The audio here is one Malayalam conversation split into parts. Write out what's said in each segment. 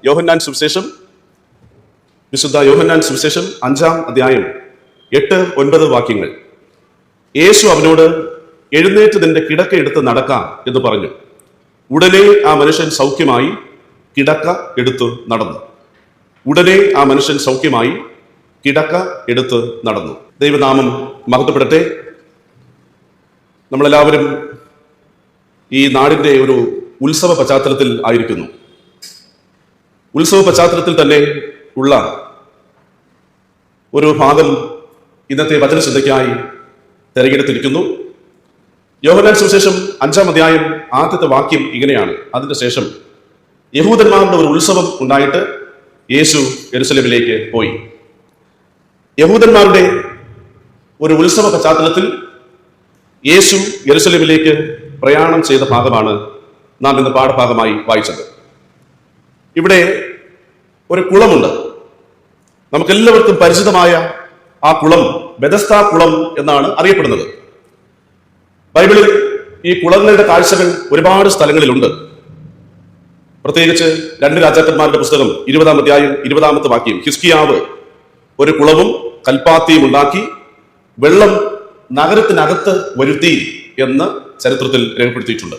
യോഹന്നാൻ സുവിശേഷം, വിശുദ്ധ യോഹന്നാൻ സുവിശേഷം 5-ാം അധ്യായം 8-9 വാക്യങ്ങൾ. യേശു അവനോട്, എഴുന്നേറ്റ് നിന്റെ കിടക്ക എടുത്ത് നടക്കാം എന്ന് പറഞ്ഞു. ഉടനെ ആ മനുഷ്യൻ സൗഖ്യമായി കിടക്ക എടുത്തു നടന്നു. ഉടനെ ആ മനുഷ്യൻ സൗഖ്യമായി കിടക്ക എടുത്ത് നടന്നു. ദൈവനാമം മഹത്വപ്പെടട്ടെ. നമ്മളെല്ലാവരും ഈ നാടിൻ്റെ ഒരു ഉത്സവ പശ്ചാത്തലത്തിൽ ആയിരിക്കുന്നു. ഉത്സവ പശ്ചാത്തലത്തിൽ തന്നെ ഉള്ള ഒരു ഭാഗം ഇന്നത്തെ വചനചിന്തയ്ക്കായി തിരഞ്ഞെടുത്തിരിക്കുന്നു. യോഹന്നാൻ സുവിശേഷം 5-ാം അധ്യായം ആദ്യത്തെ വാക്യം ഇങ്ങനെയാണ്. അതിന് ശേഷം യഹൂദന്മാരുടെ ഒരു ഉത്സവം ഉണ്ടായിട്ട് യേശു യെരുശലേമിലേക്ക് പോയി. യഹൂദന്മാരുടെ ഒരു ഉത്സവ പശ്ചാത്തലത്തിൽ യേശു യെരുശലേമിലേക്ക് പ്രയാണം ചെയ്ത ഭാഗമാണ് നാം ഇന്ന് പാഠഭാഗമായി വായിച്ചത്. ഇവിടെ ഒരു കുളമുണ്ട്. നമുക്കെല്ലാവർക്കും പരിചിതമായ ആ കുളം ബെഥസ്ദാ കുളം എന്നാണ് അറിയപ്പെടുന്നത്. ബൈബിളിൽ ഈ കുളങ്ങളുടെ കാഴ്ചകൾ ഒരുപാട് സ്ഥലങ്ങളിലുണ്ട്. പ്രത്യേകിച്ച് 2 രാജാക്കന്മാരുടെ പുസ്തകം 20-ാം അധ്യായം 20-ാമത്തെ വാക്യം, ഹിസ്കിയാവ് ഒരു കുളവും കൽപ്പാത്തിയും ഉണ്ടാക്കി വെള്ളം നഗരത്തിനകത്ത് വരുത്തി എന്ന് ചരിത്രത്തിൽ രേഖപ്പെടുത്തിയിട്ടുണ്ട്.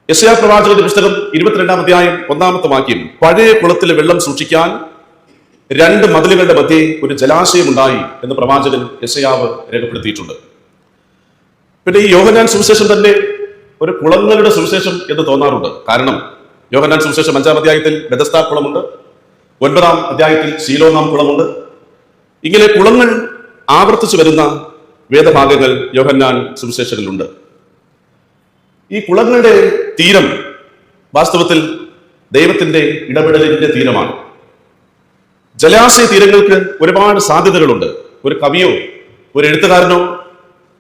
യെശയ്യാ പ്രവാചകന്റെ പുസ്തകം 22-ാം അധ്യായം 1-ാമത്തെ വാക്യം, പഴയ കുളത്തിലെ വെള്ളം സൂക്ഷിക്കാൻ 2 മതിലുകളുടെ മധ്യേ ഒരു ജലാശയം ഉണ്ടായി എന്ന് പ്രവാചകൻ യെശയ്യാവ് രേഖപ്പെടുത്തിയിട്ടുണ്ട്. പിന്നെ ഈ യോഹന്നാൻ സുവിശേഷം തന്നെ ഒരു കുളങ്ങളുടെ സുവിശേഷം എന്ന് തോന്നാറുണ്ട്. കാരണം യോഹന്നാൻ സുവിശേഷം 5-ാം അധ്യായത്തിൽ ബെഥസ്ദാ കുളമുണ്ട്, 9-ാം അധ്യായത്തിൽ ശീലോനാം കുളമുണ്ട്. ഇങ്ങനെ കുളങ്ങൾ ആവർത്തിച്ചു വരുന്ന വേദഭാഗങ്ങൾ യോഹന്നാൻ സുവിശേഷത്തിലുണ്ട്. ഈ കുളങ്ങളുടെ തീരം വാസ്തവത്തിൽ ദൈവത്തിന്റെ ഇടപെടലിന്റെ തീരമാണ്. ജലാശയ തീരങ്ങൾക്ക് ഒരുപാട് സാധ്യതകളുണ്ട്. ഒരു കവിയോ ഒരു എഴുത്തുകാരനോ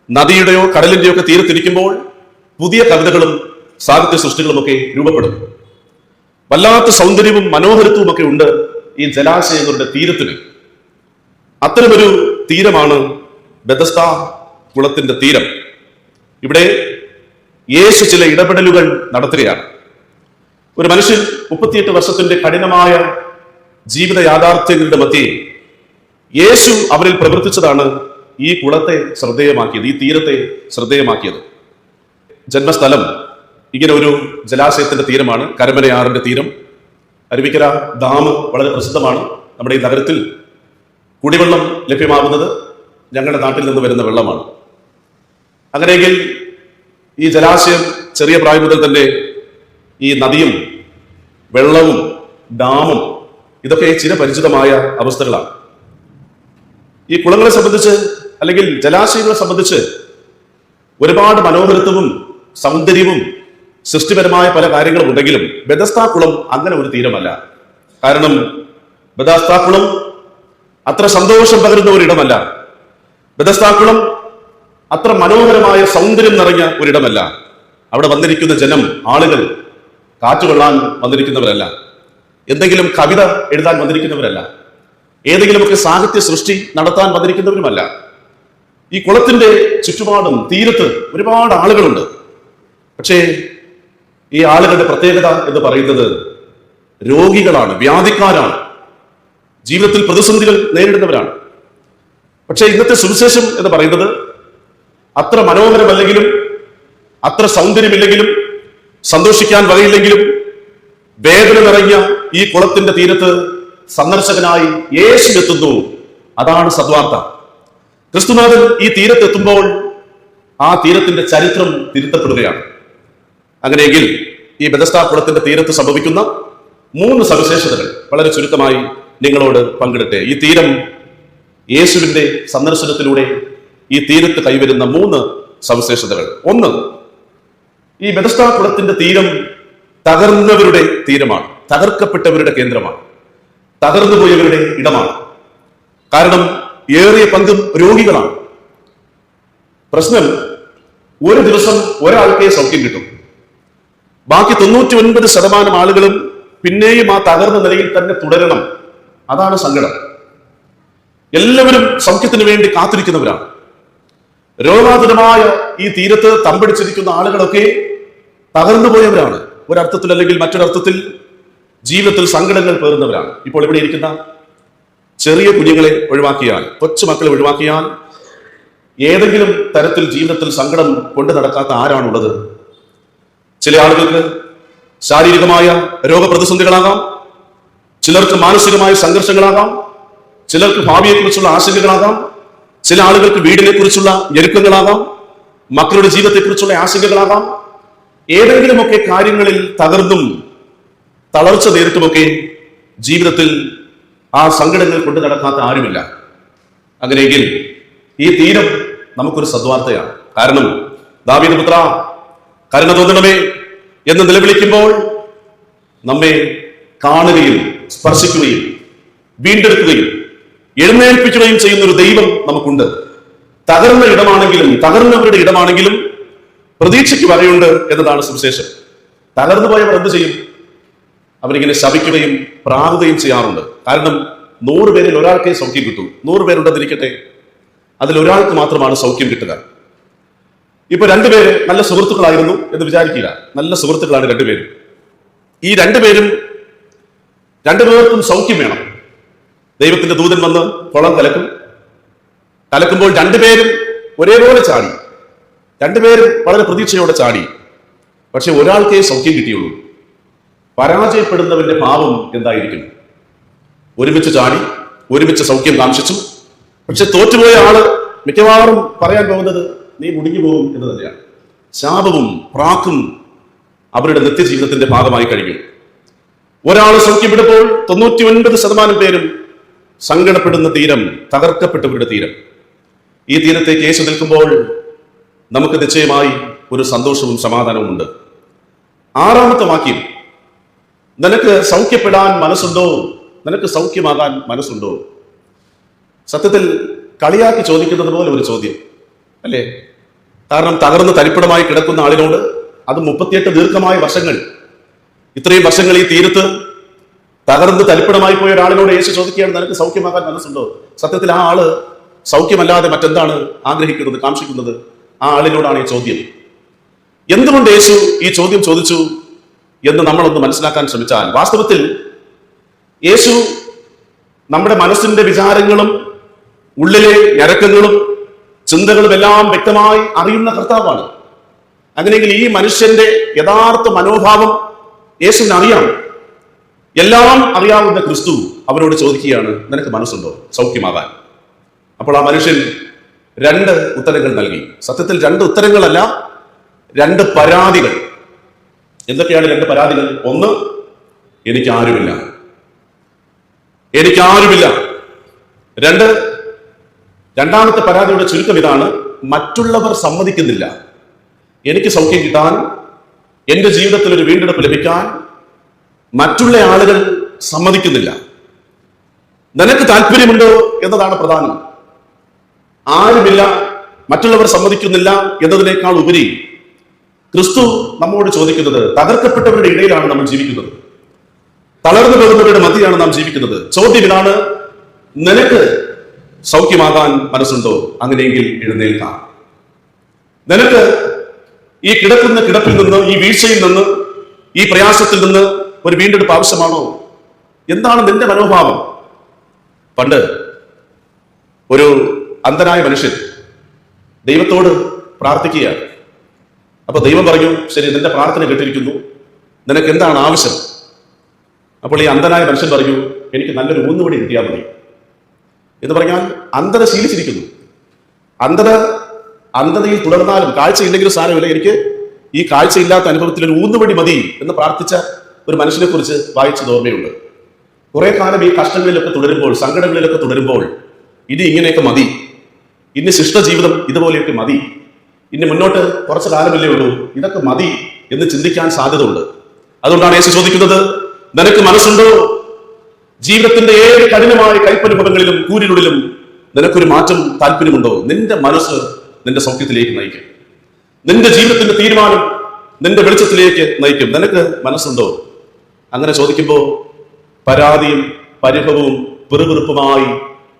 നദിയുടെയോ കടലിന്റെയോ ഒക്കെ തീരത്തിരിക്കുമ്പോൾ പുതിയ കവിതകളും സാഹിത്യ സൃഷ്ടികളുമൊക്കെ രൂപപ്പെടും. വല്ലാത്ത സൗന്ദര്യവും മനോഹരത്വവും ഒക്കെ ഉണ്ട് ഈ ജലാശയങ്ങളുടെ തീരത്തിന്. അത്തരമൊരു തീരമാണ് ബെഥസ്ദാ കുളത്തിന്റെ തീരം. ഇവിടെ യേശു ചില ഇടപെടലുകൾ നടത്തുകയാണ്. ഒരു മനുഷ്യൻ 38 വർഷത്തിന്റെ കഠിനമായ ജീവിത യാഥാർത്ഥ്യങ്ങളുടെ മധ്യേ യേശു അവരിൽ പ്രവർത്തിച്ചതാണ് ഈ കുളത്തെ ശ്രദ്ധേയമാക്കിയത്, ഈ തീരത്തെ ശ്രദ്ധേയമാക്കിയത്. ജന്മസ്ഥലം ഇങ്ങനെ ഒരു ജലാശയത്തിന്റെ തീരമാണ്. കരമനയാറിന്റെ തീരം. അരുവിക്കര ഡാം വളരെ പ്രസിദ്ധമാണ്. നമ്മുടെ ഈ നഗരത്തിൽ കുടിവെള്ളം ലഭ്യമാകുന്നത് ഞങ്ങളുടെ നാട്ടിൽ നിന്ന് വരുന്ന വെള്ളമാണ്. അങ്ങനെയെങ്കിൽ ഈ ജലാശയം ചെറിയ പ്രായം മുതൽ തന്നെ ഈ നദിയും വെള്ളവും ഡാമും ഇതൊക്കെ ചിരപരിചിതമായ അവസ്ഥകളാണ്. ഈ കുളങ്ങളെ സംബന്ധിച്ച് അല്ലെങ്കിൽ ജലാശയങ്ങളെ സംബന്ധിച്ച് ഒരുപാട് മനോഹരത്വവും സൗന്ദര്യവും സൃഷ്ടിപരമായ പല കാര്യങ്ങളും ഉണ്ടെങ്കിലും ബെഥസ്ദാ കുളം അങ്ങനെ ഒരു തീരമല്ല. കാരണം ബെഥസ്ദാ കുളം അത്ര സന്തോഷം പകരുന്ന ഒരിടമല്ല. ബെഥസ്ദാ കുളം അത്ര മനോഹരമായ സൗന്ദര്യം നിറഞ്ഞ ഒരിടമല്ല. അവിടെ വന്നിരിക്കുന്ന ജനം, ആളുകൾ കാറ്റുകൊള്ളാൻ വന്നിരിക്കുന്നവരല്ല, എന്തെങ്കിലും കവിത എഴുതാൻ വന്നിരിക്കുന്നവരല്ല, ഏതെങ്കിലുമൊക്കെ സാഹിത്യ സൃഷ്ടി നടത്താൻ വന്നിരിക്കുന്നവരുമല്ല. ഈ കുളത്തിന്റെ ചുറ്റുപാടും തീരത്ത് ഒരുപാട് ആളുകളുണ്ട്. പക്ഷേ ഈ ആളുകളുടെ പ്രത്യേകത എന്ന് പറയുന്നത് രോഗികളാണ്, വ്യാധിക്കാരാണ്, ജീവിതത്തിൽ പ്രതിസന്ധികൾ നേരിടുന്നവരാണ്. പക്ഷേ ഇന്നത്തെ സുവിശേഷം എന്ന് പറയുന്നത് അത്ര മനോഹരമല്ലെങ്കിലും അത്ര സൗന്ദര്യമില്ലെങ്കിലും സന്തോഷിക്കാൻ വകയില്ലെങ്കിലും വേദന നിറഞ്ഞ ഈ കുളത്തിന്റെ തീരത്ത് സന്ദർശകനായി യേശു എത്തുന്നു. അതാണ് സദ്വാർത്ത. ക്രിസ്തുനാഥൻ ഈ തീരത്തെത്തുമ്പോൾ ആ തീരത്തിന്റെ ചരിത്രം തിരുത്തപ്പെടുകയാണ്. അങ്ങനെയെങ്കിൽ ഈ ബെഥസ്ദാ കുളത്തിന്റെ തീരത്ത് സംഭവിക്കുന്ന 3 സവിശേഷതകൾ വളരെ ചുരുക്കമായി നിങ്ങളോട് പങ്കിടട്ടെ. ഈ തീരം യേശുവിന്റെ സന്ദർശനത്തിലൂടെ ഈ തീരത്ത് കൈവരുന്ന 3 സവിശേഷതകൾ. 1, ഈ ബെഥസ്ദാ കുളത്തിന്റെ തീരം തകർന്നവരുടെ തീരമാണ്, തകർക്കപ്പെട്ടവരുടെ കേന്ദ്രമാണ്, തകർന്നുപോയവരുടെ ഇടമാണ്. കാരണം ഏറിയ പങ്കും രോഗികളാണ്. പ്രശ്നം, ഒരു ദിവസം ഒരാൾക്കേ സൗഖ്യം കിട്ടും, ബാക്കി 99% ആളുകളും പിന്നെയും ആ തകർന്ന നിലയിൽ തന്നെ തുടരണം. അതാണ് സങ്കടം. എല്ലാവരും സൗഖ്യത്തിന് വേണ്ടി കാത്തിരിക്കുന്നവരാണ്. രോഗാതുരമായ ഈ തീരത്ത് തമ്പടിച്ചിരിക്കുന്ന ആളുകളൊക്കെ തകർന്നു പോയവരാണ്. ഒരർത്ഥത്തിൽ അല്ലെങ്കിൽ മറ്റൊരർത്ഥത്തിൽ ജീവിതത്തിൽ സങ്കടങ്ങൾ പേറുന്നവരാണ്. ഇപ്പോൾ ഇവിടെ ഇരിക്കുന്ന ചെറിയ കുഞ്ഞുങ്ങളെ ഒഴിവാക്കിയാൽ, കൊച്ചു മക്കളെ ഒഴിവാക്കിയാൽ, ഏതെങ്കിലും തരത്തിൽ ജീവിതത്തിൽ സങ്കടം കൊണ്ടു നടക്കാത്ത ആരാണുള്ളത്? ചില ആളുകൾക്ക് ശാരീരികമായ രോഗപ്രതിസന്ധികളാകാം, ചിലർക്ക് മാനസികമായ സംഘർഷങ്ങളാകാം, ചിലർക്ക് ഭാവിയെക്കുറിച്ചുള്ള ആശങ്കകളാകാം, ചില ആളുകൾക്ക് വീടിനെ കുറിച്ചുള്ള ഞെരുക്കങ്ങളാകാം, മക്കളുടെ ജീവിതത്തെക്കുറിച്ചുള്ള ആശങ്കകളാകാം. ഏതെങ്കിലുമൊക്കെ കാര്യങ്ങളിൽ തകർന്നും തളർച്ച നേരിട്ടുമൊക്കെ ജീവിതത്തിൽ ആ സങ്കടങ്ങൾ കൊണ്ടു നടക്കാത്ത ആരുമില്ല. അങ്ങനെയെങ്കിൽ ഈ തീരം നമുക്കൊരു സദ്വാർത്തയാണ്. കാരണം ദാവീദ് പുത്രാ, കരുണ തോന്നണമേ എന്ന് നിലവിളിക്കുമ്പോൾ നമ്മെ കാണുകയും സ്പർശിക്കുകയും വീണ്ടെടുക്കുകയും എഴുന്നേൽപ്പിക്കുകയും ചെയ്യുന്ന ഒരു ദൈവം നമുക്കുണ്ട്. തകർന്ന ഇടമാണെങ്കിലും തകർന്നവരുടെ ഇടമാണെങ്കിലും പ്രതീക്ഷയ്ക്ക് വകയുണ്ട് എന്നതാണ് സുവിശേഷം. തകർന്നു പോയവർ എന്ത് ചെയ്യും? അവരിങ്ങനെ ശപിക്കുകയും പ്രാകുകയും ചെയ്യാറുണ്ട്. കാരണം 100 പേരിൽ ഒരാൾക്കേ സൗഖ്യം കിട്ടൂ. 100 പേരുണ്ടെന്നിരിക്കട്ടെ, അതിൽ ഒരാൾക്ക് മാത്രമാണ് സൗഖ്യം കിട്ടുക. ഇപ്പൊ 2 പേര് നല്ല സുഹൃത്തുക്കളായിരുന്നു എന്ന് വിചാരിക്കുക. നല്ല സുഹൃത്തുക്കളാണ് 2 പേരും. ഈ 2 പേരും 2 പേർക്കും സൗഖ്യം വേണം. ദൈവത്തിന്റെ ദൂതൻ വന്ന് കുളം കലക്കുമ്പോൾ 2 പേരും ഒരേപോലെ ചാടി. 2 പേരും വളരെ പ്രതീക്ഷയോടെ ചാടി. പക്ഷെ ഒരാൾക്കേ സൗഖ്യം കിട്ടിയുള്ളൂ. പരാജയപ്പെടുന്നവന്റെ പാപം എന്തായിരിക്കും? ഒരുമിച്ച് ചാടി, ഒരുമിച്ച് സൗഖ്യം കാംക്ഷിച്ചു. പക്ഷെ തോറ്റുപോയ ആള് മിക്കവാറും പറയാൻ പോകുന്നത് നീ മുടിഞ്ഞു പോകും എന്ന് തന്നെയാണ്. ശാപവും പ്രാക്കും അവരുടെ നിത്യജീവിതത്തിന്റെ ഭാഗമായി കഴിഞ്ഞു. ഒരാൾ സൗഖ്യപ്പെടുമ്പോൾ 99% പേരും സങ്കടപ്പെടുന്ന തീരം, തകർക്കപ്പെട്ടവരുടെ തീരം. ഈ തീരത്തേക്ക് യേശു നിൽക്കുമ്പോൾ നമുക്ക് നിശ്ചയമായി ഒരു സന്തോഷവും സമാധാനവും ഉണ്ട്. 6ാമത്തെ വാക്യം, നിനക്ക് സൗഖ്യപ്പെടാൻ മനസ്സുണ്ടോ? നിനക്ക് സൗഖ്യമാകാൻ മനസ്സുണ്ടോ? സത്യത്തിൽ കളിയാക്കി ചോദിക്കുന്നത് പോലെ ഒരു ചോദ്യം അല്ലേ? കാരണം തകർന്ന് തരിപ്പണമായി കിടക്കുന്ന ആളിനോട്, അത് 38 ദീർഘമായ വർഷങ്ങൾ, ഇത്രയും വർഷങ്ങൾ ഈ തീരത്ത് തകർന്ന് തരിപ്പണമായി പോയ ഒരാളിനോട് യേശു ചോദിക്കുകയാണ്, നിനക്ക് സൗഖ്യമാകാൻ മനസ്സുണ്ടോ? സത്യത്തിൽ ആ ആള് സൗഖ്യമല്ലാതെ മറ്റെന്താണ് ആഗ്രഹിക്കുന്നത്, കാക്ഷിക്കുന്നത്? ആ ആളിനോടാണ് ഈ ചോദ്യം. എന്തുകൊണ്ട് യേശു ഈ ചോദ്യം ചോദിച്ചു എന്ന് നമ്മളൊന്ന് മനസ്സിലാക്കാൻ ശ്രമിച്ചാൽ, വാസ്തവത്തിൽ യേശു നമ്മുടെ മനസ്സിന്റെ വിചാരങ്ങളും ഉള്ളിലെ ഞരക്കങ്ങളും ചിന്തകളും എല്ലാം വ്യക്തമായി അറിയുന്ന കർത്താവാണ്. അങ്ങനെയെങ്കിൽ ഈ മനുഷ്യന്റെ യഥാർത്ഥ മനോഭാവം യേശുവിന് അറിയാം. എല്ലാം അറിയാവുന്ന ക്രിസ്തു അവനോട് ചോദിക്കുകയാണ്, നിനക്ക് മനസ്സുണ്ടോ സൗഖ്യമാകാൻ? അപ്പോൾ ആ മനുഷ്യൻ 2 ഉത്തരങ്ങൾ നൽകി. സത്യത്തിൽ 2 ഉത്തരങ്ങളല്ല, 2 പരാതികൾ. എന്തൊക്കെയാണ് 2 പരാതികൾ? ഒന്ന്, എനിക്കാരുമില്ല. 2, രണ്ടാമത്തെ പരാതിയുടെ ചുരുക്കം ഇതാണ്, മറ്റുള്ളവർ സമ്മതിക്കുന്നില്ല. എനിക്ക് സൗഖ്യം കിട്ടാൻ, എന്റെ ജീവിതത്തിൽ ഒരു വീണ്ടെടുപ്പ് ലഭിക്കാൻ മറ്റുള്ള ആളുകൾ സമ്മതിക്കുന്നില്ല. നിനക്ക് താല്പര്യമുണ്ടോ എന്നതാണ് പ്രധാനം. ആരുമില്ല, മറ്റുള്ളവർ സമ്മതിക്കുന്നില്ല എന്നതിനേക്കാൾ ഉപരി ക്രിസ്തു നമ്മോട് ചോദിക്കുന്നത്, തകർക്കപ്പെട്ടവരുടെ ഇടയിലാണ് നമ്മൾ ജീവിക്കുന്നത്, തളർന്നു പോകുന്നവരുടെ മധ്യയാണ് നാം ജീവിക്കുന്നത്. ചോദ്യം ഇതാണ്, നിനക്ക് സൗഖ്യമാകാൻ മനസ്സുണ്ടോ? അങ്ങനെയെങ്കിൽ എഴുന്നേൽക്കാം. നിനക്ക് ഈ കിടക്കുന്ന കിടപ്പിൽ നിന്ന്, ഈ വീഴ്ചയിൽ നിന്ന്, ഈ പ്രയാസത്തിൽ നിന്ന് ഒരു വീണ്ടെടുപ്പ് ആവശ്യമാണോ? എന്താണ് നിന്റെ മനോഭാവം? പണ്ട് ഒരു അന്ധനായ മനുഷ്യൻ ദൈവത്തോട് പ്രാർത്ഥിക്കുകയാണ്. അപ്പൊ ദൈവം പറഞ്ഞു, ശരി, നിന്റെ പ്രാർത്ഥന കേട്ടിരിക്കുന്നു, നിനക്ക് എന്താണ് ആവശ്യം? അപ്പോൾ ഈ അന്ധനായ മനുഷ്യൻ പറഞ്ഞു, എനിക്ക് നല്ലൊരു ഊന്നുവടി കിട്ടിയാൽ മതി എന്ന് പറഞ്ഞാൽ അന്ധത ശീലിച്ചിരിക്കുന്നു. അന്ധതയിൽ തുടർന്നാലും, കാഴ്ചയില്ലെങ്കിലും സാരമില്ല, എനിക്ക് ഈ കാഴ്ചയില്ലാത്ത അനുഭവത്തിൽ ഒരു ഊന്നുവടി മതി എന്ന് പ്രാർത്ഥിച്ച ഒരു മനുഷ്യനെ കുറിച്ച് വായിച്ചത് ഓർമ്മയുണ്ട്. കുറെ കാലം ഈ കഷ്ടങ്ങളിലൊക്കെ തുടരുമ്പോൾ, സങ്കടങ്ങളിലൊക്കെ തുടരുമ്പോൾ, ഇനി ഇങ്ങനെയൊക്കെ മതി, ഇനി ശിഷ്ടജീവിതം ഇതുപോലെയൊക്കെ മതി, ഇനി മുന്നോട്ട് കുറച്ച് കാലമല്ലേ ഉള്ളൂ, ഇതൊക്കെ മതി എന്ന് ചിന്തിക്കാൻ സാധ്യതയുണ്ട്. അതുകൊണ്ടാണ് യേശു ചോദിക്കുന്നത്, നിനക്ക് മനസ്സുണ്ടോ? ജീവിതത്തിന്റെ ഏത് കഠിനമായ കൈപ്പനുഭവങ്ങളിലും കൂരിനുള്ളിലും നിനക്കൊരു മാറ്റം താല്പര്യമുണ്ടോ? നിന്റെ മനസ്സ് നിന്റെ സൗഖ്യത്തിലേക്ക് നയിക്കും. നിന്റെ ജീവിതത്തിന്റെ തീരുമാനം നിന്റെ വെളിച്ചത്തിലേക്ക് നയിക്കും. നിനക്ക് മനസ്സുണ്ടോ? അങ്ങനെ ചോദിക്കുമ്പോൾ പരാതിയും പരിഭവവും പിറുപിറുപ്പുമായി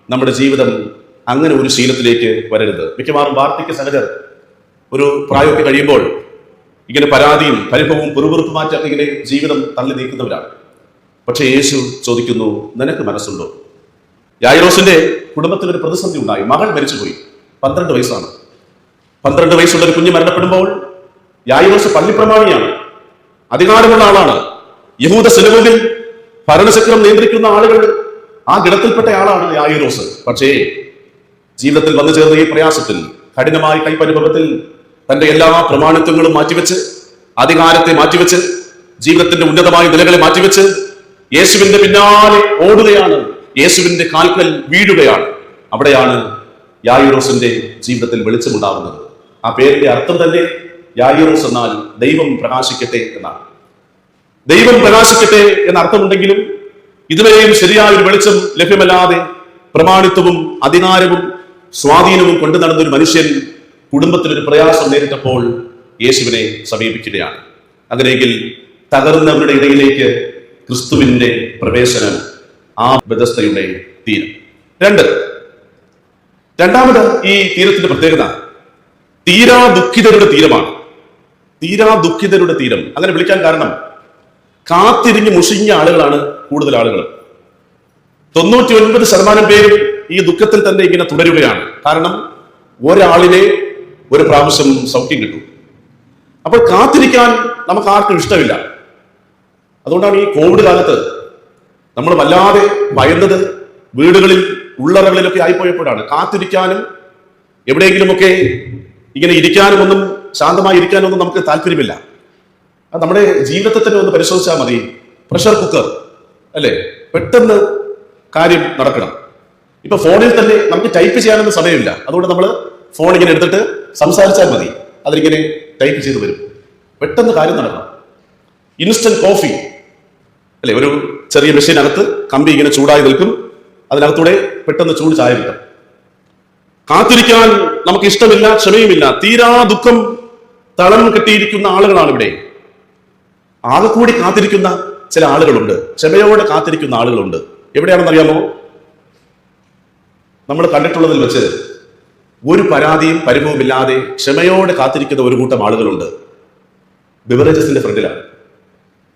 നമ്മുടെ ജീവിതം അങ്ങനെ ഒരു ശീലത്തിലേക്ക് വരരുത്. മിക്കവാറും വാർദ്ധക്യ സഹജർ ഒരു പ്രായമൊക്കെ കഴിയുമ്പോൾ ഇങ്ങനെ പരാതിയും പരിഭവവും പിറുപിറുപ്പുമാറ്റൊക്കെ ഇങ്ങനെ ജീവിതം തള്ളി നീക്കുന്നവരാണ്. പക്ഷേ യേശു ചോദിക്കുന്നു, നിനക്ക് മനസ്സുണ്ടോ? യായിറോസിന്റെ കുടുംബത്തിൽ ഒരു പ്രതിസന്ധി ഉണ്ടായി. മകൾ മരിച്ചുപോയി. 12 വയസ്സാണ്. 12 വയസ്സുള്ള ഒരു കുഞ്ഞ് മരണപ്പെടുമ്പോൾ യായിറോസ് പള്ളിപ്രമാണിയാണ്, അധികാരമുള്ള ആളാണ്. യഹൂദ സിനഗോഗിൽ ഭരണചക്രം നിയന്ത്രിക്കുന്ന ആളുകൾ ആ ഗണത്തിൽപ്പെട്ട ആളാണ് യായിറോസ്. പക്ഷേ ജീവിതത്തിൽ വന്നു ചേർന്ന ഈ പ്രയാസത്തിൽ, കഠിനമായ കൈപ്പനുഭവത്തിൽ തന്റെ എല്ലാ പ്രമാണിത്വങ്ങളും മാറ്റിവെച്ച്, അധികാരത്തെ മാറ്റിവെച്ച്, ജീവിതത്തിന്റെ ഉന്നതമായ നിലകളെ മാറ്റിവെച്ച് യേശുവിന്റെ പിന്നാലെ ഓടുകയാണ്, യേശുവിന്റെ കാൽക്കൽ വീഴുകയാണ്. അവിടെയാണ് യായിറോസിന്റെ ജീവിതത്തിൽ വെളിച്ചമുണ്ടാകുന്നത്. ആ പേരിന്റെ അർത്ഥം തന്നെ യായിറോസ് എന്നാൽ ദൈവം പ്രകാശിക്കട്ടെ എന്നാണ്. ദൈവം പ്രകാശിക്കട്ടെ എന്ന അർത്ഥമുണ്ടെങ്കിലും ഇതുവരെയും ശരിയായ ഒരു വെളിച്ചം ലഭ്യമല്ലാതെ പ്രമാണിത്വവും അധികാരവും സ്വാധീനവും കൊണ്ടു നടന്നൊരു മനുഷ്യൻ കുടുംബത്തിലൊരു പ്രയാസം നേരിട്ടപ്പോൾ യേശുവിനെ സമീപിക്കുകയാണ്. അങ്ങനെയെങ്കിൽ തകർന്നവരുടെ ഇടയിലേക്ക് ക്രിസ്തുവിന്റെ പ്രവേശനം, ആ ബെഥസ്ദയുടെ തീരം. രണ്ടാമത് ഈ തീരത്തിന്റെ പ്രത്യേകത തീരാ ദുഃഖിതരുടെ തീരമാണ്. തീരാ ദുഃഖിതരുടെ തീരം അങ്ങനെ വിളിക്കാൻ കാരണം, കാത്തിരിഞ്ഞ് മുഷിഞ്ഞ ആളുകളാണ് കൂടുതൽ ആളുകൾ. 99% പേരും ഈ ദുഃഖത്തിൽ തന്നെ ഇങ്ങനെ തുടരുകയാണ്. കാരണം ഒരാളിനെ ഒരു പ്രാവശ്യം സൗഖ്യം കിട്ടും. അപ്പോൾ കാത്തിരിക്കാൻ നമുക്ക് ആർക്കും ഇഷ്ടമില്ല. അതുകൊണ്ടാണ് ഈ കോവിഡ് കാലത്ത് നമ്മൾ വല്ലാതെ ഭയന്നത് വീടുകളിൽ ഉള്ളറകളിലൊക്കെ ആയിപ്പോയപ്പോഴാണ്. കാത്തിരിക്കാനും എവിടെയെങ്കിലുമൊക്കെ ഇങ്ങനെ ഇരിക്കാനും ഒന്നും, ശാന്തമായി ഇരിക്കാനും ഒന്നും നമുക്ക് താല്പര്യമില്ല. അത് നമ്മുടെ ജീവിതത്തെ തന്നെ ഒന്ന് പരിശോധിച്ചാൽ മതി. പ്രഷർ കുക്കർ അല്ലേ, പെട്ടെന്ന് കാര്യം നടക്കണം. ഇപ്പൊ ഫോണിൽ തന്നെ നമുക്ക് ടൈപ്പ് ചെയ്യാനൊന്നും സമയമില്ല. അതുകൊണ്ട് നമ്മൾ ഫോൺ ഇങ്ങനെ എടുത്തിട്ട് സംസാരിച്ചാൽ മതി, അതിലിങ്ങനെ ടൈപ്പ് ചെയ്ത് വരും, പെട്ടെന്ന് കാര്യം നടക്കണം. ഇൻസ്റ്റന്റ് കോഫി അല്ലെ, ഒരു ചെറിയ മെഷീനകത്ത് കമ്പി ഇങ്ങനെ ചൂടായി നിൽക്കും, അതിനകത്തൂടെ പെട്ടെന്ന് ചൂട് ചായ കിട്ടും. കാത്തിരിക്കാൻ നമുക്ക് ഇഷ്ടമില്ല, ക്ഷമയുമില്ല. തീരാ ദുഃഖം തളം കെട്ടിയിരിക്കുന്ന ആളുകളാണ് ഇവിടെ. ആകെ കൂടി കാത്തിരിക്കുന്ന ചില ആളുകളുണ്ട്, ക്ഷമയോടെ കാത്തിരിക്കുന്ന ആളുകളുണ്ട്. എവിടെയാണെന്നറിയാമോ? നമ്മൾ കണ്ടിട്ടുള്ളതിൽ വെച്ച് ഒരു പരാതിയും പരിഭവവും ഇല്ലാതെ ക്ഷമയോടെ കാത്തിരിക്കുന്ന ഒരു കൂട്ടം ആളുകളുണ്ട്. ബിവറേജസിന്റെ ഫ്രണ്ടിലാണ്.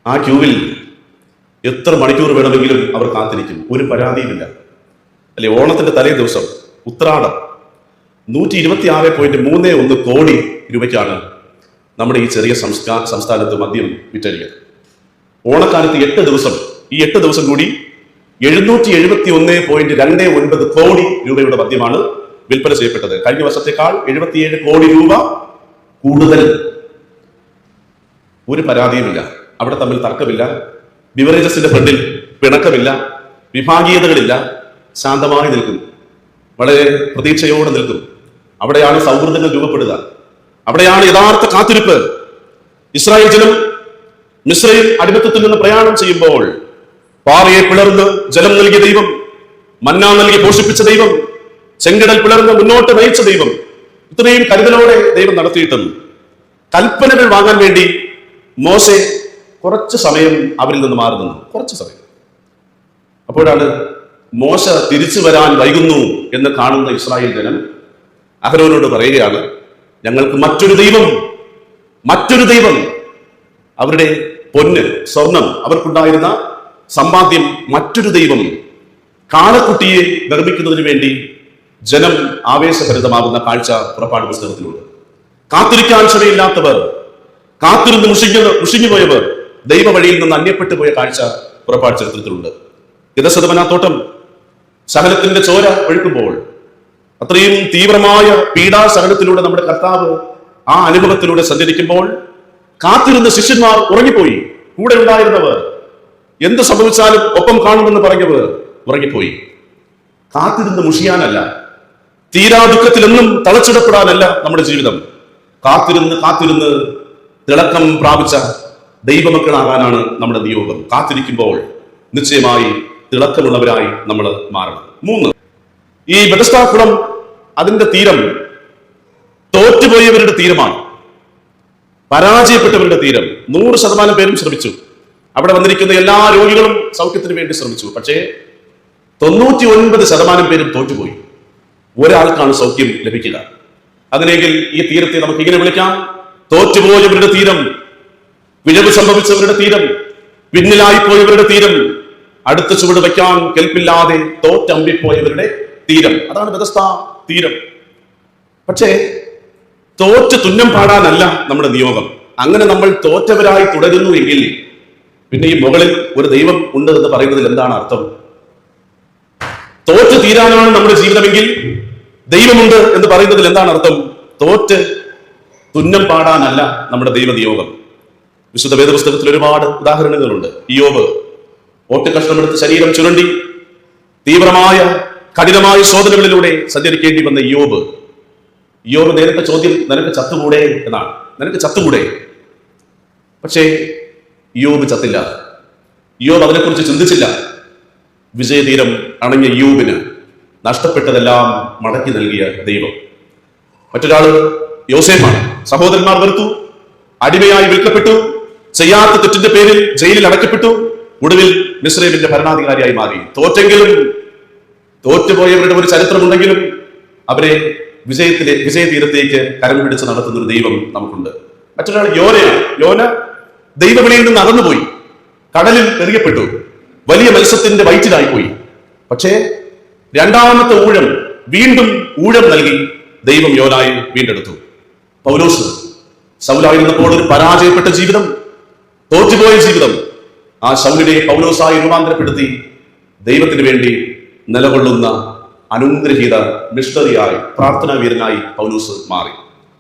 ആ ക്യൂവിൽ എത്ര മണിക്കൂർ വേണമെങ്കിലും അവർ കാത്തിരിക്കും, ഒരു പരാതിയുമില്ല. അല്ലെ, ഓണത്തിന്റെ തലേ ദിവസം ഉത്രാടം 126.31 കോടി രൂപയ്ക്കാണ് നമ്മുടെ ഈ ചെറിയ സംസ്ഥാനത്ത് മദ്യം വിറ്റഴിക്കുന്നത്. ഓണക്കാലത്ത് 8 ദിവസം, ഈ 8 ദിവസം കൂടി 771.29 കോടി രൂപയുടെ മദ്യമാണ് വിൽപ്പന ചെയ്യപ്പെട്ടത്. കഴിഞ്ഞ വർഷത്തേക്കാൾ 77 കോടി രൂപ കൂടുതൽ. ഒരു പരാതിയുമില്ല, അവിടെ തമ്മിൽ തർക്കമില്ല, ബിവറേജസിന്റെ ഫ്രണ്ടിൽ പിണക്കമില്ല, വിഭാഗീയതകളില്ല, ശാന്തമായി നിൽക്കും, വളരെ പ്രതീക്ഷയോടെ നിൽക്കും. അവിടെയാണ് സൗഹൃദങ്ങൾ രൂപപ്പെടുക, അവിടെയാണ് യഥാർത്ഥ കാത്തിരിപ്പ്. ഇസ്രായേൽ ജനം മിസ്രയീം അടിമത്തത്തിൽ നിന്ന് പ്രയാണം ചെയ്യുമ്പോൾ പാറയെ പിളർന്ന് ജലം നൽകിയ ദൈവം, മന്ന നൽകി പോഷിപ്പിച്ച ദൈവം, ചെങ്കടൽ പിളർന്ന് മുന്നോട്ട് നയിച്ച ദൈവം, ഇത്രയും കരുതലോടെ ദൈവം നടത്തിയിട്ടും കൽപ്പനകൾ വാങ്ങാൻ വേണ്ടി മോശെ കുറച്ച് സമയം അവരിൽ നിന്ന് മാറി നിന്നു, കുറച്ച് സമയം. അപ്പോഴാണ് മോശ തിരിച്ചു വരാൻ വൈകുന്നു എന്ന് കാണുന്ന ഇസ്രായേൽ ജനം അഹരോനോട് പറയുകയാണ്, ഞങ്ങൾക്ക് മറ്റൊരു ദൈവം. അവരുടെ പൊന്ന്, സ്വർണം, അവർക്കുണ്ടായിരുന്ന സമ്പാദ്യം, മറ്റൊരു ദൈവം, കാളക്കുട്ടിയെ നിർമ്മിക്കുന്നതിന് വേണ്ടി ജനം ആവേശഭരിതമാകുന്ന കാഴ്ച പുറപ്പാട് പുസ്തകത്തിലുണ്ട്. കാത്തിരിക്കാൻ ക്ഷമയില്ലാത്തവർ, കാത്തിരുന്ന് മുഷിഞ്ഞുപോയവർ, ദൈവ വഴിയിൽ നിന്ന് അന്യപ്പെട്ടു പോയ കാഴ്ച പുറപ്പാട് ചരിത്രത്തിലുണ്ട്. ഗതശതമനാത്തോട്ടം സഹനത്തിന്റെ ചോര ഒഴുക്കുമ്പോൾ, അത്രയും തീവ്രമായ പീഡാസഹനത്തിലൂടെ നമ്മുടെ കർത്താവ് ആ അനുഭവത്തിലൂടെ സഞ്ചരിക്കുമ്പോൾ കാത്തിരുന്ന ശിഷ്യന്മാർ ഉറങ്ങിപ്പോയി. കൂടെ ഉണ്ടായിരുന്നവർ എന്ത് സംഭവിച്ചാലും ഒപ്പം കാണുമെന്ന് പറഞ്ഞവർ ഉറങ്ങിപ്പോയി. കാത്തിരുന്ന് മുഷിയാനല്ല, തീരാ ദുഃഖത്തിൽ എന്നും തളച്ചിടപ്പെടാനല്ല നമ്മുടെ ജീവിതം. കാത്തിരുന്ന് തിളക്കം പ്രാപിച്ച ദൈവമക്കളാകാനാണ് നമ്മുടെ നിയോഗം. കാത്തിരിക്കുമ്പോൾ നിശ്ചയമായി തിളക്കമുള്ളവരായി നമ്മൾ മാറണം. 3, ഈ ബെഥസ്ദാ കുളം, അതിന്റെ തീരം തോറ്റുപോയവരുടെ തീരമാണ്, പരാജയപ്പെട്ടവരുടെ തീരം. 100% പേരും ശ്രമിച്ചു. അവിടെ വന്നിരിക്കുന്ന എല്ലാ രോഗികളും സൗഖ്യത്തിന് വേണ്ടി ശ്രമിച്ചു. പക്ഷേ 99% പേരും തോറ്റുപോയി. ഒരാൾക്കാണ് സൗഖ്യം ലഭിക്കുക. അങ്ങനെയെങ്കിൽ ഈ തീരത്തെ നമുക്ക് ഇങ്ങനെ വിളിക്കാം: തോറ്റുപോയവരുടെ തീരം, പിഴവ് സംഭവിച്ചവരുടെ തീരം, പിന്നിലായിപ്പോയവരുടെ തീരം, അടുത്ത ചുവട് വയ്ക്കാൻ കെൽപ്പില്ലാതെ തോറ്റമ്പിപ്പോയവരുടെ തീരം. അതാണ് ബെഥസ്ദാ തീരം. പക്ഷേ തോറ്റ് തുന്നം പാടാനല്ല നമ്മുടെ നിയോഗം. അങ്ങനെ നമ്മൾ തോറ്റവരായി തുടരുന്നു എങ്കിൽ പിന്നെ ഈ മുകളിൽ ഒരു ദൈവം ഉണ്ട് എന്ന് പറയുന്നതിൽ എന്താണ് അർത്ഥം? തോറ്റ് തീരാനാണ് നമ്മുടെ ജീവിതമെങ്കിൽ ദൈവമുണ്ട് എന്ന് പറയുന്നതിൽ എന്താണ് അർത്ഥം? തോറ്റ് തുന്നം പാടാനല്ല നമ്മുടെ ദൈവനിയോഗം. വിശുദ്ധ വേദപുസ്തകത്തിൽ ഒരുപാട് ഉദാഹരണങ്ങളുണ്ട്. ഇയ്യോബ് ഓട്ടുകഷ്ണമെടുത്ത് ശരീരം ചുരണ്ടി തീവ്രമായ കഠിനമായ ശോധനകളിലൂടെ സഞ്ചരിക്കേണ്ടി വന്ന ഇയ്യോബ് നേരിട്ട ചോദ്യം, നിനക്ക് ചത്തുകൂടെ എന്നാണ്. നിനക്ക് ചത്തുകൂടെ? പക്ഷേ ഇയ്യോബ് ചത്തില്ല. ഇയ്യോബ് അതിനെക്കുറിച്ച് ചിന്തിച്ചില്ല. വിജയതീരം അണഞ്ഞ ഇയ്യോബിന് നഷ്ടപ്പെട്ടതെല്ലാം മടക്കി നൽകിയ ദൈവം. മറ്റൊരാള് യോസേഫാണ്. സഹോദരന്മാർ വെറുത്തു, അടിമയായി വിൽക്കപ്പെട്ടു, ചെയ്യാത്ത തെറ്റിന്റെ പേരിൽ ജയിലിൽ അടയ്ക്കപ്പെട്ടു, ഒടുവിൽ മിസ്രൈമിന്റെ ഭരണാധികാരിയായി മാറി. തോറ്റുപോയവരുടെ ഒരു ചരിത്രമുണ്ടെങ്കിലും അവരെ വിജയതീരത്തേക്ക് കരം പിടിച്ച് നടത്തുന്ന ഒരു ദൈവം നമുക്കുണ്ട്. മറ്റൊരാൾ യോനയാണ്. യോന ദൈവവിളിയിൽ നിന്ന് അകന്നുപോയി, കടലിൽ എറിയപ്പെട്ടു, വലിയ മത്സ്യത്തിന്റെ വയറ്റിലായിപ്പോയി. പക്ഷേ രണ്ടാമത്തെ ഊഴം വീണ്ടും ഊഴം നൽകി ദൈവം യോനായി വീണ്ടെടുത്തു. പൗലോസ് ശൗലായിരുന്നപ്പോൾ ഒരു പരാജയപ്പെട്ട ജീവിതം, തോറ്റുപോയ ജീവിതം, ആ ശൗലിനെ പൗലോസായി രൂപാന്തരപ്പെടുത്തി ദൈവത്തിന് വേണ്ടി നിലകൊള്ളുന്ന അനുഗ്രഹീത മിഷണറിയായി, പ്രാർത്ഥനാ വീരനായി പൗലോസ് മാറി.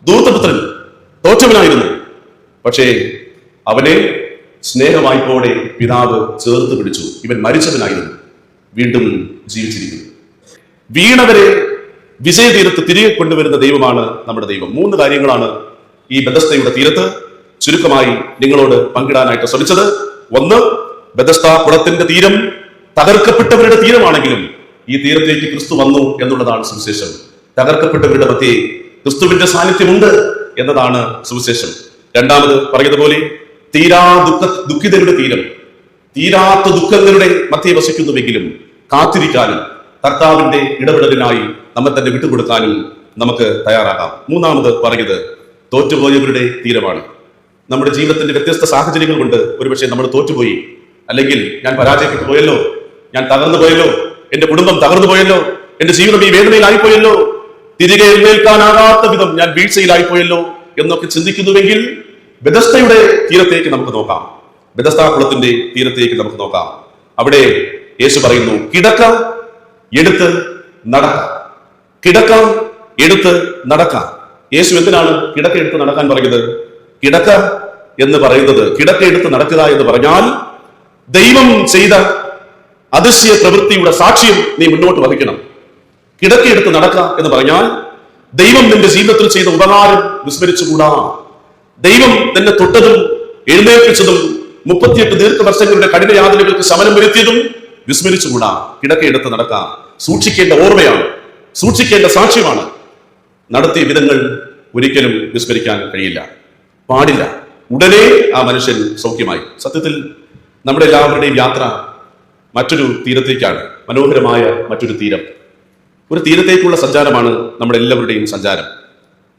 ധൂർത്തപുത്രൻ തോറ്റവനായിരുന്നു. പക്ഷേ അവനെ സ്നേഹവായ്പോടെ പിതാവ് ചേർത്ത് പിടിച്ചു. ഇവൻ മരിച്ചവനായിരുന്നു, വീണ്ടും ജീവിച്ചിരിക്കുന്നു. വീണവരെ വിജയതീരത്ത് തിരികെ കൊണ്ടുവരുന്ന ദൈവമാണ് നമ്മുടെ ദൈവം. 3 കാര്യങ്ങളാണ് ഈ ബെഥസ്ദയുടെ തീരത്ത് ചുരുക്കമായി നിങ്ങളോട് പങ്കിടാനായിട്ട് ശ്രമിച്ചത്. 1, ബെഥസ്ദാ കുളത്തിന്റെ തീരം തകർക്കപ്പെട്ടവരുടെ തീരമാണെങ്കിലും ഈ തീരത്തേക്ക് ക്രിസ്തു വന്നു എന്നുള്ളതാണ് സുവിശേഷം. തകർക്കപ്പെട്ടവരുടെ മധ്യേ ക്രിസ്തുവിന്റെ സാന്നിധ്യമുണ്ട് എന്നതാണ് സുവിശേഷം. രണ്ടാമത് പറയുന്നതുപോലെ ദുഃഖിതരുടെ തീരം, തീരാത്ത ദുഃഖങ്ങളുടെ മധ്യേ വസിക്കുന്നുവെങ്കിലും കാത്തിരിക്കാനും കർത്താവിന്റെ ഇടപെടലിനായി നമ്മെ തന്നെ വിട്ടുകൊടുക്കാനും നമുക്ക് തയ്യാറാകാം. മൂന്നാമത് പറയുന്നത് തോറ്റുപോയവരുടെ തീരമാണ്. നമ്മുടെ ജീവിതത്തിന്റെ വ്യത്യസ്ത സാഹചര്യങ്ങൾ കൊണ്ട് ഒരുപക്ഷെ നമ്മൾ തോറ്റുപോയി, അല്ലെങ്കിൽ ഞാൻ പരാജയപ്പെട്ടു പോയല്ലോ, ഞാൻ തകർന്നു പോയല്ലോ, എന്റെ കുടുംബം തകർന്നു പോയല്ലോ, എന്റെ ജീവിതം ഈ വേദനയിലായിപ്പോയല്ലോ, തിരികെ എഴുന്നേൽക്കാനാകാത്ത വിധം ഞാൻ വീഴ്ചയിലായിപ്പോയല്ലോ എന്നൊക്കെ ചിന്തിക്കുന്നുവെങ്കിൽ ബെഥസ്ദയുടെ തീരത്തേക്ക് നമുക്ക് നോക്കാം. ബെഥസ്ദാ കുളത്തിന്റെ തീരത്തേക്ക് നമുക്ക് നോക്കാം. അവിടെ യേശു പറയുന്നു, കിടക്ക എടുത്ത് നടക്കാം. കിടക്ക എടുത്ത് നടക്കാം. യേശു എന്തിനാണ് കിടക്ക എടുത്ത് നടക്കാൻ പറയുന്നത്? കിടക്ക എന്ന് പറയുന്നത്, കിടക്ക എടുത്ത് നടക്കുക എന്ന് പറഞ്ഞാൽ ദൈവം ചെയ്ത അതിശയ പ്രവൃത്തിയുടെ സാക്ഷ്യം നീ മുന്നോട്ട് വഹിക്കണം. കിടക്ക എടുത്ത് നടക്കുക എന്ന് പറഞ്ഞാൽ ദൈവം നിന്റെ ജീവിതത്തിൽ ചെയ്ത ഉപകാരം വിസ്മരിച്ചുകൂടാ. ദൈവം നിന്നെ തൊട്ടതും എഴുന്നേൽപ്പിച്ചതും 38 ദീർഘവർഷങ്ങളുടെ കഠിന യാതനകൾക്ക് ശമനം വരുത്തിയതും വിസ്മരിച്ചുകൂടാ. കിടക്കയെടുത്ത് നടക്കാം. സൂക്ഷിക്കേണ്ട ഓർമ്മയാണ്, സൂക്ഷിക്കേണ്ട സാക്ഷ്യമാണ്. നടത്തിയ വിധങ്ങൾ ഒരിക്കലും വിസ്മരിക്കാൻ കഴിയില്ല, പാടില്ല. ഉടനെ ആ മനുഷ്യൻ സൗഖ്യമായി. സത്യത്തിൽ നമ്മുടെ എല്ലാവരുടെയും യാത്ര മറ്റൊരു തീരത്തേക്കാണ്, മനോഹരമായ മറ്റൊരു തീരം. ഒരു തീരത്തേക്കുള്ള സഞ്ചാരമാണ് നമ്മുടെ എല്ലാവരുടെയും സഞ്ചാരം.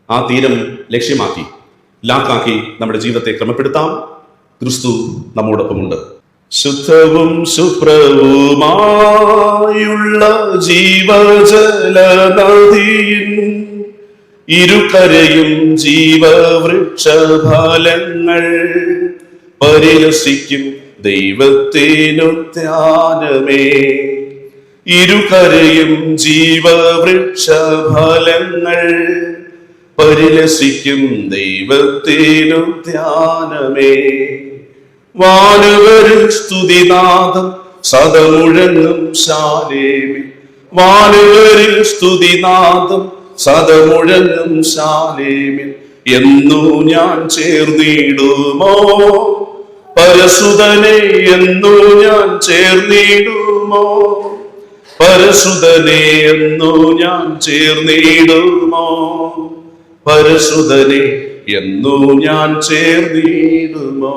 ആ തീരം ലക്ഷ്യമാക്കി ലാക്കാക്കി നമ്മുടെ ജീവിതത്തെ ക്രമപ്പെടുത്താം. ക്രിസ്തു നമ്മോടൊപ്പമുണ്ട്. ശുദ്ധവും ശുഭ്രവുമായുള്ള ജീവജല നദിയിൻ ഇരുകരയും ജീവവൃക്ഷഫലങ്ങൾ പരിലസിക്കും ദൈവത്തിനു ധ്യാനമേ. ഇരുകരയും ജീവവൃക്ഷഫലങ്ങൾ പരിലസിക്കും ദൈവത്തിനു ധ്യാനമേ. വാനുവരിൽ സ്തുതിനാദം സദമുഴങ്ങും ശാലേമേ. വാനുവരിൽ സ്തുതിനാദം സദമുഴങ്ങും ശാലേമിൽ എന്നു ഞാൻ ചേർന്നിടുമോ പരസുതനെ? എന്നു ഞാൻ ചേർന്നിടുമോ പരസുതനെ? എന്നു ഞാൻ ചേർന്നിടുമോ പരസുതനെ? എന്നു ഞാൻ ചേർന്നിടുമോ?